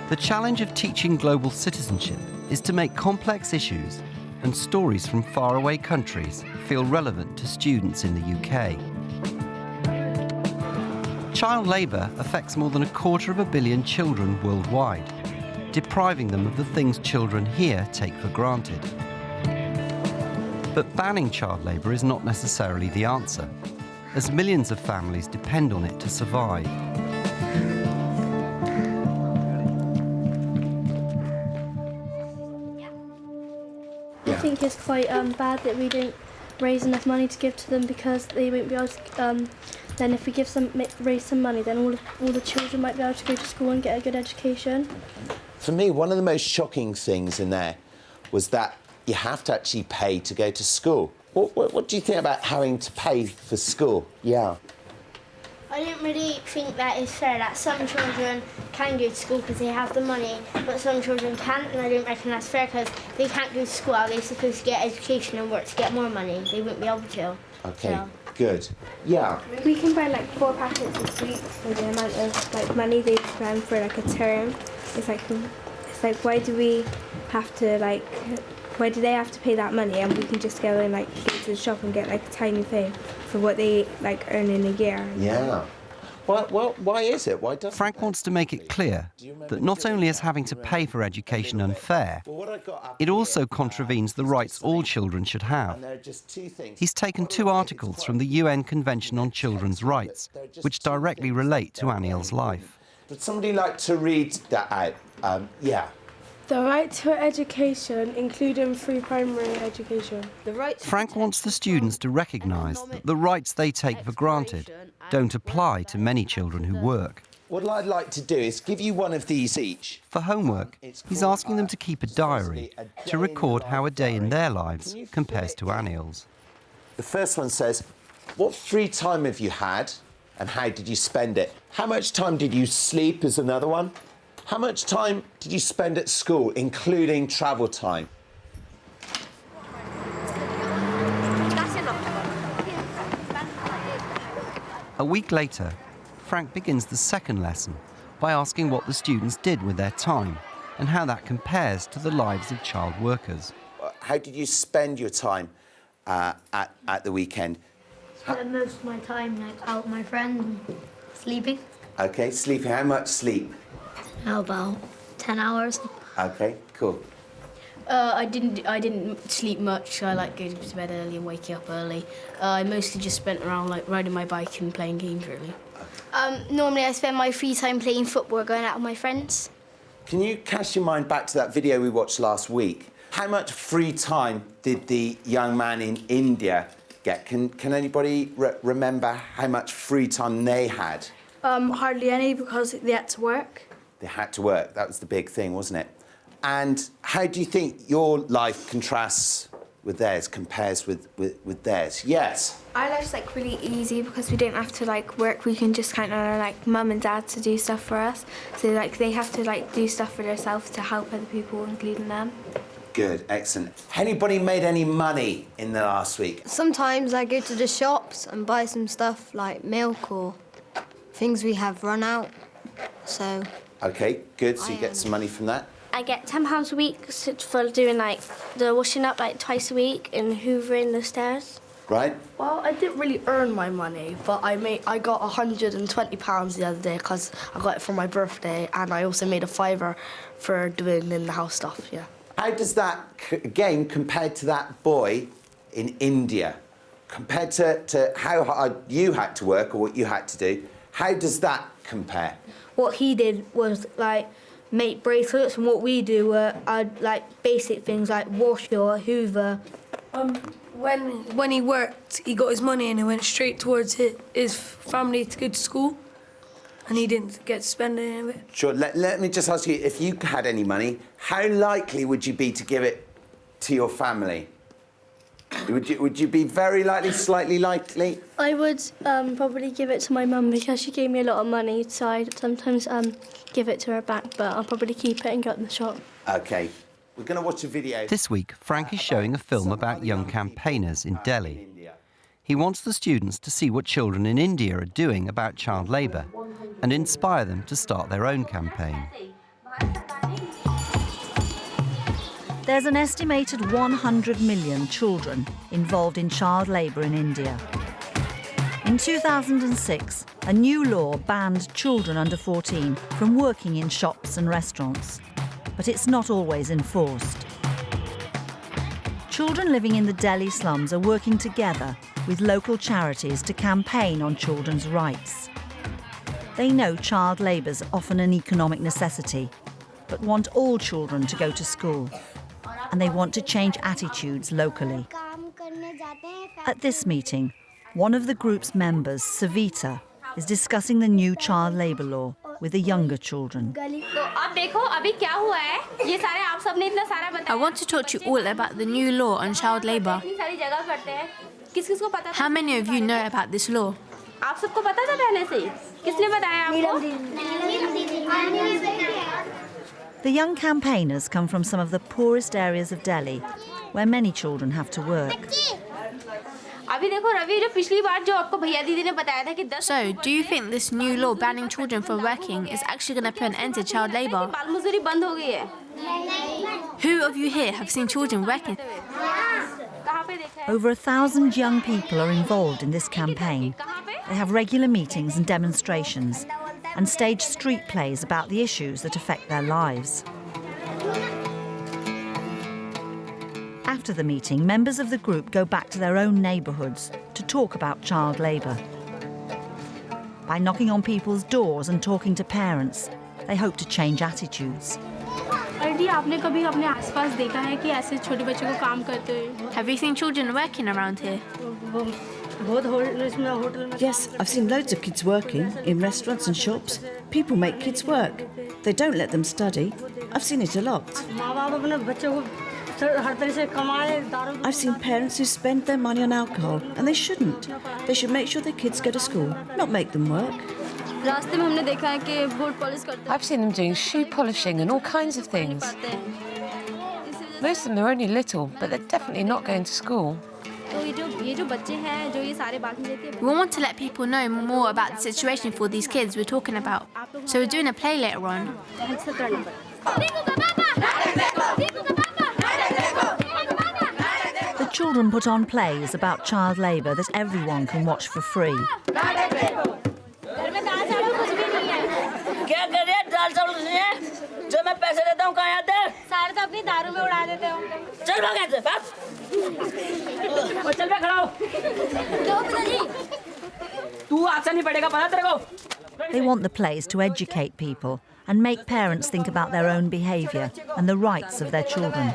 The challenge of teaching global citizenship is to make complex issues and stories from faraway countries feel relevant to students in the UK. Child labour affects more than 250 million children worldwide, depriving them of the things children here take for granted. But banning child labour is not necessarily the answer, as millions of families depend on it to survive. I think it's quite bad that we don't raise enough money to give to them because they won't be able to. Then if we raise some money, then all the children might be able to go to school and get a good education. For me, one of the most shocking things in there was that you have to actually pay to go to school. What do you think about having to pay for school? Yeah. I don't really think that is fair, that some children can go to school because they have the money, but some children can't, and I don't reckon that's fair because they can't go to school. Are they supposed to get education and work to get more money? They wouldn't be able to. Okay, so. Good. Yeah. We can buy like 4 packets of sweets for the amount of like money they spend for like a term. It's like why do we have to why do they have to pay that money and we can just go and like go to the shop and get like a tiny thing for what they like earn in a year? Yeah. Well, why is it? Why doesn't Frank wants to make it clear that not only is having to pay for education unfair, it also contravenes the rights all children should have. He's taken 2 articles from the UN Convention on Children's Rights, which directly relate to Aniel's life. Would somebody like to read that out? Yeah. The right to education, including free primary education. Frank wants the students to recognise that the rights they take for granted don't apply to many children who work. What I'd like to do is give you one of these each. For homework, he's asking them to keep a diary to record how a day in their lives compares to Aniel's. The first one says, what free time have you had and how did you spend it? How much time did you sleep is another one. How much time did you spend at school, including travel time? A week later, Frank begins the second lesson by asking what the students did with their time and how that compares to the lives of child workers. How did you spend your time at the weekend? Spent most of my time out with my friends and sleeping. OK, sleeping. How much sleep? How about 10 hours? OK, cool. I didn't sleep much. I like going to bed early and waking up early. I mostly just spent around riding my bike and playing games, really. Normally I spend my free time playing football, going out with my friends. Can you cast your mind back to that video we watched last week? How much free time did the young man in India get? Can anybody remember how much free time they had? Hardly any because they had to work. They had to work. That was the big thing, wasn't it? And how do you think your life contrasts with theirs, compares with theirs? Yes? Our life's really easy because we don't have to work. We can just kind of mum and dad to do stuff for us. So they have to do stuff for themselves to help other people, including them. Good, excellent. Anybody made any money in the last week? Sometimes I go to the shops and buy some stuff like milk or things we have run out. So. OK, good. So you get some money from that. I get £10 a week for doing the washing up twice a week and hoovering the stairs. Right. Well, I didn't really earn my money, but I got £120 the other day because I got it for my birthday, and I also made a £5 for doing in the house stuff. Yeah. How does that again compared to that boy in India, compared to how hard you had to work or what you had to do? How does that compare? What he did was make bracelets, and what we do were basic things like wash or hoover. When he worked, he got his money and it went straight towards his family to go to school, and he didn't get to spend any of it. Sure. Let me just ask you, if you had any money, how likely would you be to give it to your family? Would you be very likely, slightly likely? I would probably give it to my mum because she gave me a lot of money, so I'd sometimes give it to her back, but I'll probably keep it and go to the shop. OK. We're going to watch a video. This week, Frank is showing a film about young campaigners in Delhi. He wants the students to see what children in India are doing about child labour and inspire them to start their own campaign. There's an estimated 100 million children involved in child labour in India. In 2006, a new law banned children under 14 from working in shops and restaurants, but it's not always enforced. Children living in the Delhi slums are working together with local charities to campaign on children's rights. They know child labour's often an economic necessity, but want all children to go to school, and they want to change attitudes locally. At this meeting, one of the group's members, Savita, is discussing the new child labour law with the younger children. I want to talk to you all about the new law on child labour. How many of you know about this law? The young campaigners come from some of the poorest areas of Delhi, where many children have to work. So, do you think this new law banning children from working is actually going to put an end to child labour? Who of you here have seen children working? Over 1,000 young people are involved in this campaign. They have regular meetings and demonstrations and stage street plays about the issues that affect their lives. After the meeting, members of the group go back to their own neighbourhoods to talk about child labour. By knocking on people's doors and talking to parents, they hope to change attitudes. Have you seen children working around here? Yes, I've seen loads of kids working in restaurants and shops. People make kids work. They don't let them study. I've seen it a lot. I've seen parents who spend their money on alcohol, and they shouldn't. They should make sure their kids go to school, not make them work. I've seen them doing shoe polishing and all kinds of things. Most of them are only little, but they're definitely not going to school. We want to let people know more about the situation for these kids we're talking about. So we're doing a play later on. The children put on plays about child labour that everyone can watch for free. They want the plays to educate people and make parents think about their own behaviour and the rights of their children.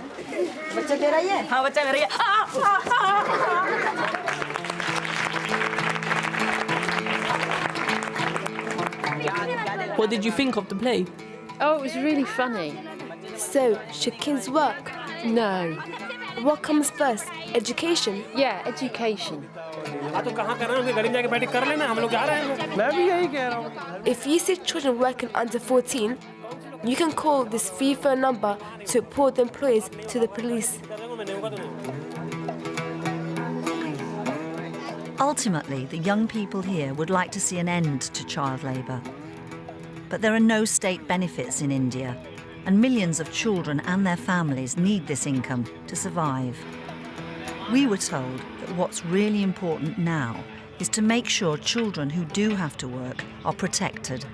What did you think of the play? Oh, it was really funny. So, should kids work? No. What comes first? Education? Yeah, education. If you see children working under 14, you can call this free phone number to report the employees to the police. Ultimately, the young people here would like to see an end to child labour. But there are no state benefits in India, and millions of children and their families need this income to survive. We were told that what's really important now is to make sure children who do have to work are protected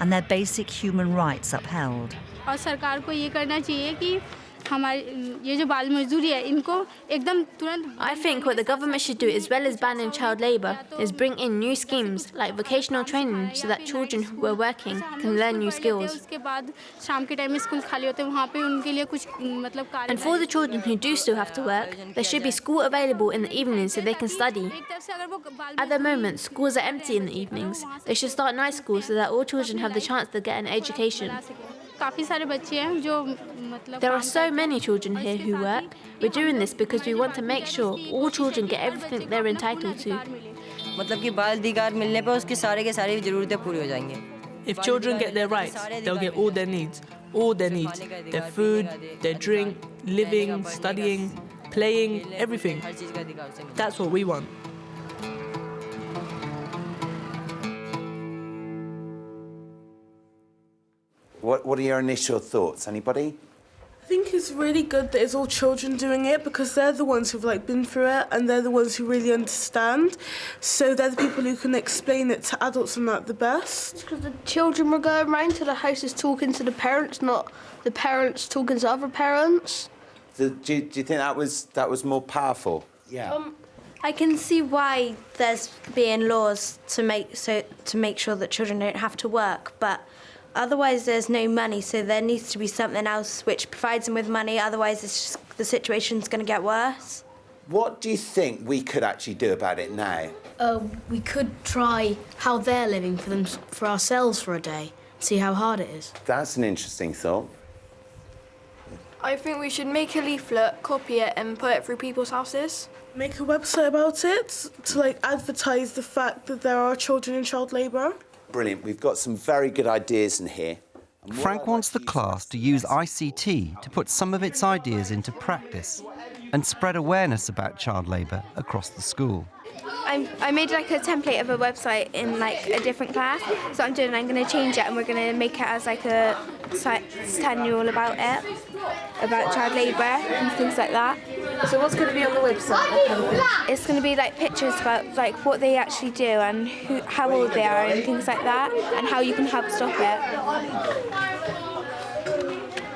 and their basic human rights upheld. और सरकार को ये करना चाहिए कि हमारी ये जो बाल मजदूरी है इनको एकदम तुरंत I think what the government should do as well as banning child labour is bring in new schemes like vocational training so that children who are working can learn new skills. उसके बाद शाम के time में school खाली होते हैं वहाँ पे उनके लिए कुछ मतलब कार्य And for the children who do still have to work, there should be school available in the evenings so they can study. At the moment, schools are empty in the evenings. They should start night schools so that all children have the chance to get an education. There are so many children here who work. We're doing this because we want to make sure all children get everything they're entitled to. If children get their rights, they'll get all their needs. Their food, their drink, living, studying, playing, everything. That's what we want. What are your initial thoughts? Anybody? I think it's really good that it's all children doing it because they're the ones who've like been through it and they're the ones who really understand. So they're the people who can explain it to adults and that the best. Because the children were going round to the houses talking to the parents, not the parents talking to other parents. Do you think that was more powerful? Yeah. I can see why there's being laws to make sure that children don't have to work, but otherwise there's no money, so there needs to be something else which provides them with money, otherwise it's just, the situation's going to get worse. What do you think we could actually do about it now? We could try how they're living for ourselves for a day, see how hard it is. That's an interesting thought. I think we should make a leaflet, copy it and put it through people's houses. Make a website about it to like advertise the fact that there are children in child labour. Brilliant. We've got some very good ideas in here. Frank wants the class to use ICT to put some of its ideas into practice and spread awareness about child labour across the school. I made like a template of a website in like a different class. So I'm going to change it and we're going to make it as like a telling all about it, about child labour and things like that. So what's going to be on the website? It's going to be like pictures about like what they actually do and how old they are and things like that and how you can help stop it.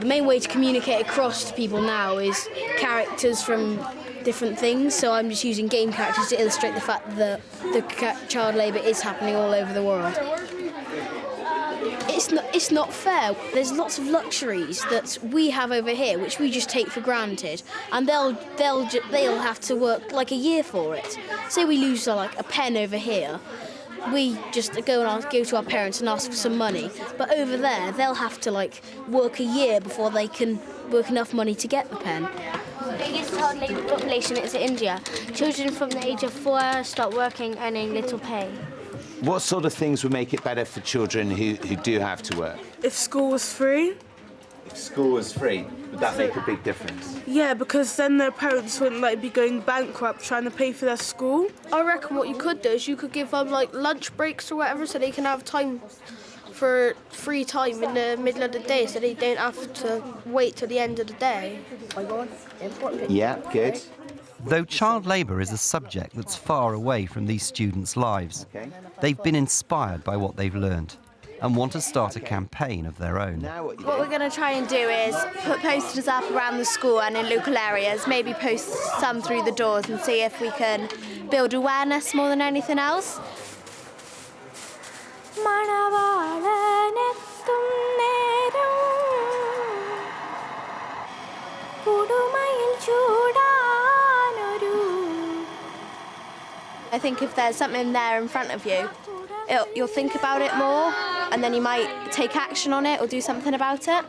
The main way to communicate across to people now is characters from different things, so I'm just using game characters to illustrate the fact that the child labour is happening all over the world. It's not fair. There's lots of luxuries that we have over here which we just take for granted, and they'll have to work like a year for it. Say we lose like a pen over here, we just go to our parents and ask for some money, but over there they'll have to like work a year before they can work enough money to get the pen. The biggest child labour population is in India. Children from the age of 4 start working, earning little pay. What sort of things would make it better for children who do have to work? If school was free. If school was free, would that make a big difference? Yeah, because then their parents wouldn't like be going bankrupt trying to pay for their school. I reckon what you could do is you could give them like lunch breaks or whatever so they can have time for free time in the middle of the day so they don't have to wait till the end of the day. Yeah, good. Though child labour is a subject that's far away from these students' lives, they've been inspired by what they've learned and want to start a campaign of their own. What we're going to try and do is put posters up around the school and in local areas, maybe post some through the doors and see if we can build awareness more than anything else. I think if there's something there in front of you, you'll think about it more, and then you might take action on it or do something about it.